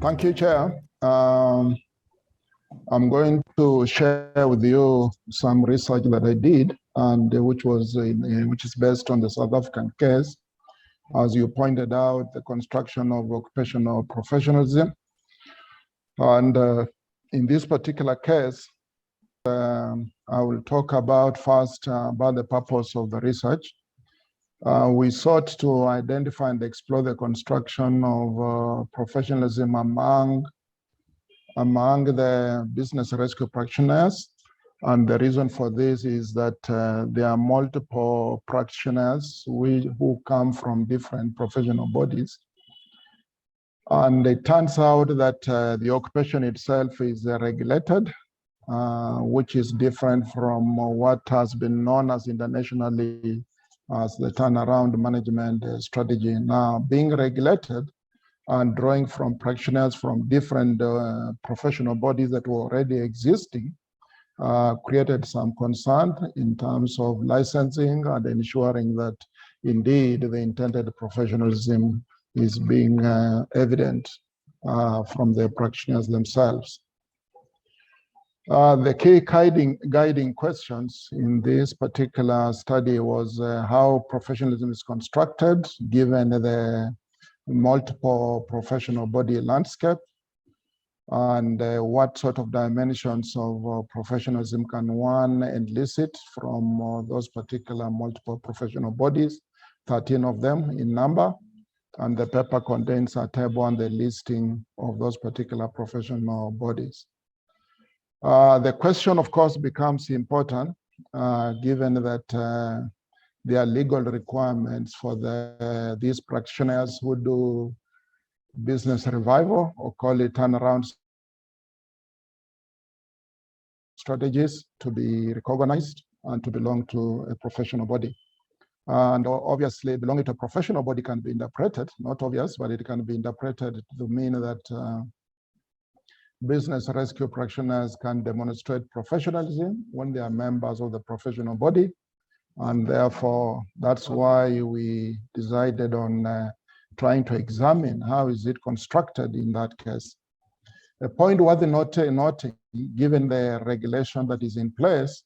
Thank you, Chair. I'm going to share with you some research that I did, and which is based on the South African case. As you pointed out, the construction of occupational professionalism. And in this particular case, I will talk about first about the purpose of the research. We sought to identify and explore the construction of professionalism among the business rescue practitioners. And the reason for this is that there are multiple practitioners who come from different professional bodies. And it turns out that the occupation itself is regulated, which is different from what has been known as internationally as the turnaround management strategy. Now, being regulated and drawing from practitioners from different professional bodies that were already existing created some concern in terms of licensing and ensuring that indeed the intended professionalism is being evident from the practitioners themselves. The key guiding questions in this particular study was how professionalism is constructed given the multiple professional body landscape, and what sort of dimensions of professionalism can one elicit from those particular multiple professional bodies, 13 of them in number, and the paper contains a table on the listing of those particular professional bodies. The question, of course, becomes important given that there are legal requirements for these practitioners who do business revival, or call it turnaround strategies, to be recognized and to belong to a professional body. And obviously, belonging to a professional body can be interpreted, not obvious, but it can be interpreted to mean that business rescue practitioners can demonstrate professionalism when they are members of the professional body. And therefore, that's why we decided on trying to examine how is it constructed in that case. A point worth noting, given the regulation that is in place,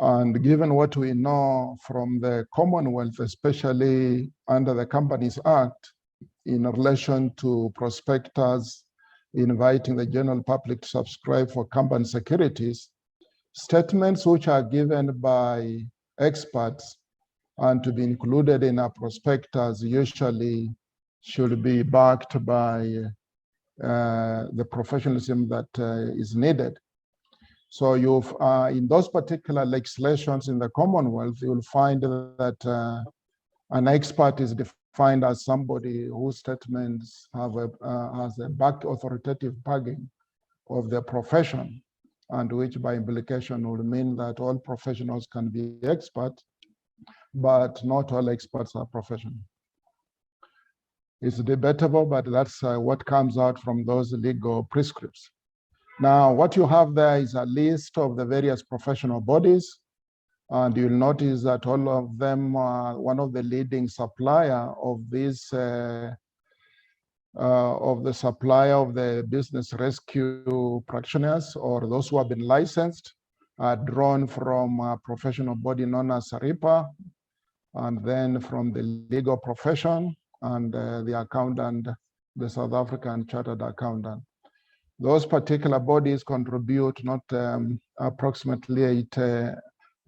and given what we know from the Commonwealth, especially under the Companies Act, in relation to prospectors inviting the general public to subscribe for company securities, statements which are given by experts and to be included in a prospectus usually should be backed by the professionalism that is needed. So you've in those particular legislations in the Commonwealth, you'll find that an expert is defined as somebody whose statements have has a back authoritative backing of their profession, and which by implication would mean that all professionals can be experts, but not all experts are professional. It's debatable, but that's what comes out from those legal prescripts. Now, what you have there is a list of the various professional bodies, and you'll notice that all of them are one of the leading supplier of this of the supplier of the business rescue practitioners, or those who have been licensed, are drawn from a professional body known as SARIPA, and then from the legal profession and the accountant, the South African Chartered Accountant. Those particular bodies contribute not approximately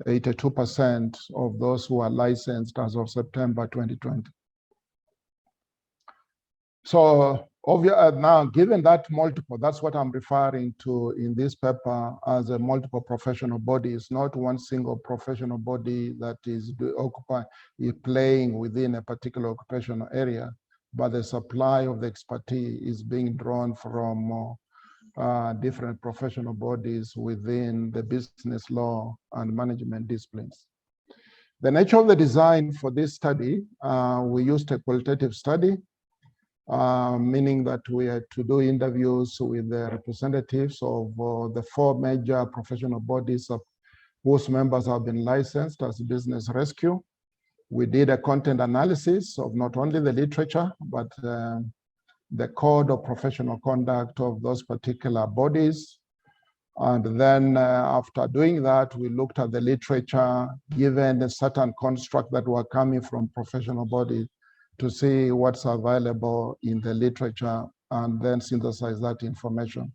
82% of those who are licensed as of September 2020. So now, given that multiple, that's what I'm referring to in this paper as a multiple professional body. It's not one single professional body that is playing within a particular occupational area, but the supply of the expertise is being drawn from different professional bodies within the business law and management disciplines. The nature of the design for this study, we used a qualitative study, meaning that we had to do interviews with the representatives of the 4 major professional bodies of whose members have been licensed as business rescue. We did a content analysis of not only the literature, but the code of professional conduct of those particular bodies. And then after doing that, we looked at the literature, given a certain construct that were coming from professional bodies, to see what's available in the literature and then synthesize that information.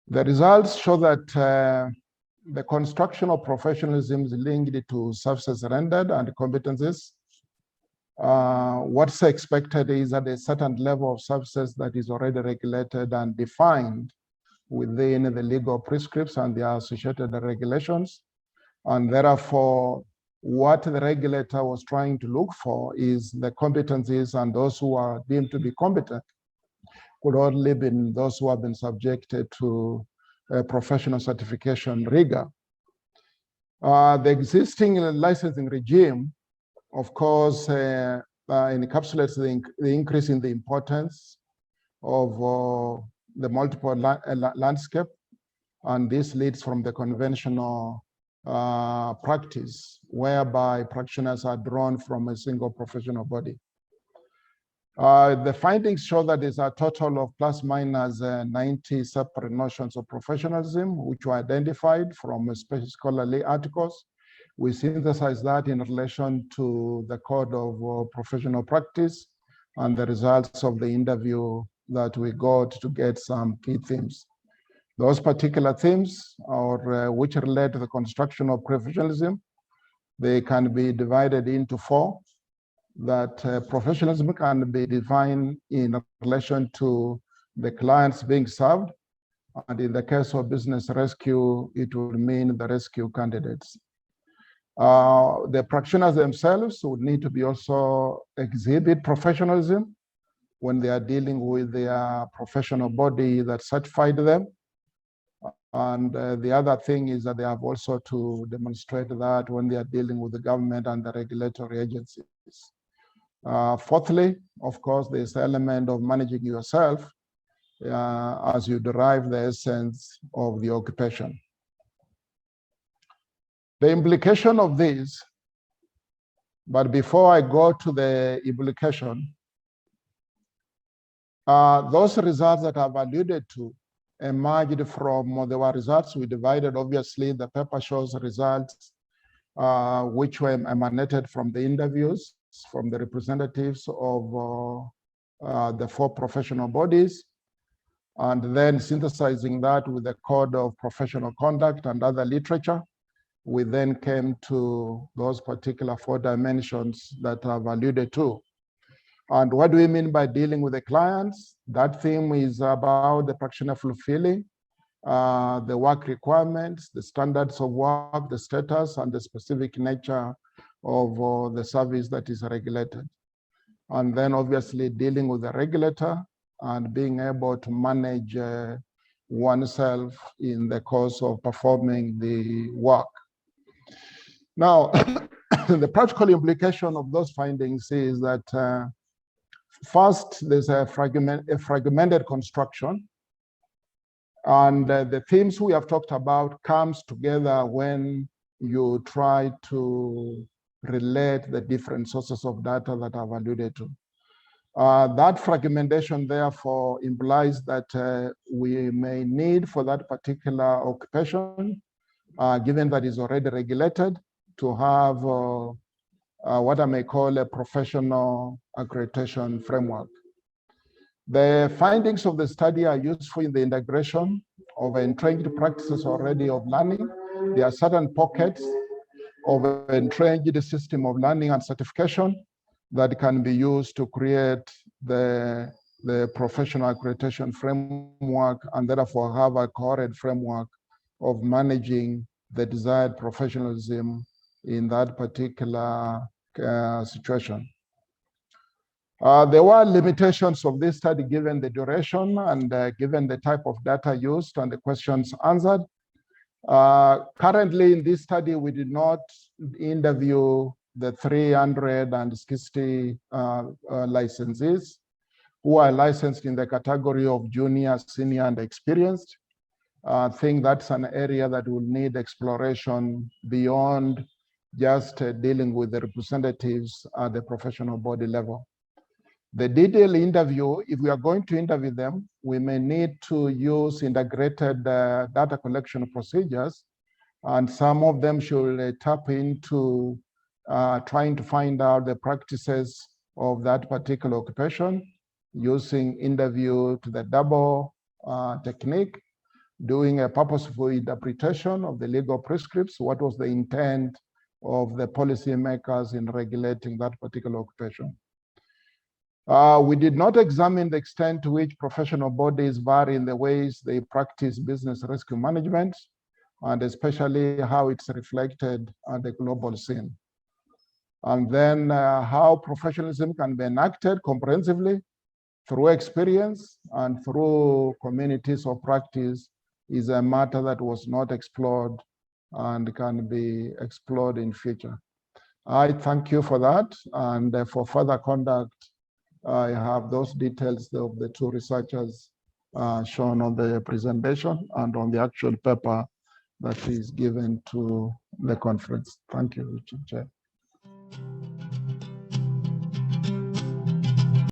The results show that the construction of professionalism is linked to services rendered and competencies. What's expected is at a certain level of services that is already regulated and defined within the legal prescripts and the associated regulations. And therefore, what the regulator was trying to look for is the competencies, and those who are deemed to be competent could only be those who have been subjected to professional certification rigor. The existing licensing regime, of course, encapsulates the increase in the importance of the multiple landscape, and this leads from the conventional practice whereby practitioners are drawn from a single professional body. The findings show that there's a total of plus minus 90 separate notions of professionalism, which were identified from special scholarly articles. We synthesize that in relation to the code of professional practice and the results of the interview that we got to get some key themes. Those particular themes, or which relate to the construction of professionalism, they can be divided into four. That professionalism can be defined in relation to the clients being served, and in the case of business rescue, it would mean the rescue candidates. The practitioners themselves would need to be also exhibit professionalism when they are dealing with their professional body that certified them. And the other thing is that they have also to demonstrate that when they are dealing with the government and the regulatory agencies. Fourthly, of course, there's the element of managing yourself as you derive the essence of the occupation. The implication of this, but before I go to the implication, those results that I've alluded to emerged from, there were results we divided. Obviously, the paper shows results which were emanated from the interviews from the representatives of the four professional bodies, and then synthesizing that with the code of professional conduct and other literature. We then came to those particular four dimensions that I've alluded to. And what do we mean by dealing with the clients? That theme is about the practitioner fulfilling the work requirements, the standards of work, the status, and the specific nature of the service that is regulated. And then obviously dealing with the regulator and being able to manage oneself in the course of performing the work. Now, the practical implication of those findings is that first, there's a fragmented construction, and the themes we have talked about comes together when you try to relate the different sources of data that I've alluded to. That fragmentation, therefore, implies that we may need for that particular occupation, given that is already regulated, to have what I may call a professional accreditation framework. The findings of the study are useful in the integration of entrenched practices already of learning. There are certain pockets of an entrenched system of learning and certification that can be used to create the professional accreditation framework, and therefore have a coherent framework of managing the desired professionalism in that particular situation. There were limitations of this study given the duration and given the type of data used and the questions answered. Currently in this study, we did not interview the 360 licensees who are licensed in the category of junior, senior, and experienced. I think that's an area that will need exploration beyond just dealing with the representatives at the professional body level. The detailed interview, if we are going to interview them, we may need to use integrated data collection procedures, and some of them should tap into trying to find out the practices of that particular occupation, using interview to the double technique, doing a purposeful interpretation of the legal prescripts. What was the intent of the policymakers in regulating that particular occupation? We did not examine the extent to which professional bodies vary in the ways they practice business rescue management, and especially how it's reflected on the global scene. And then how professionalism can be enacted comprehensively through experience and through communities of practice is a matter that was not explored and can be explored in future. I thank you for that, and for further conduct, I have those details of the two researchers shown on the presentation and on the actual paper that is given to the conference. Thank you, Chair.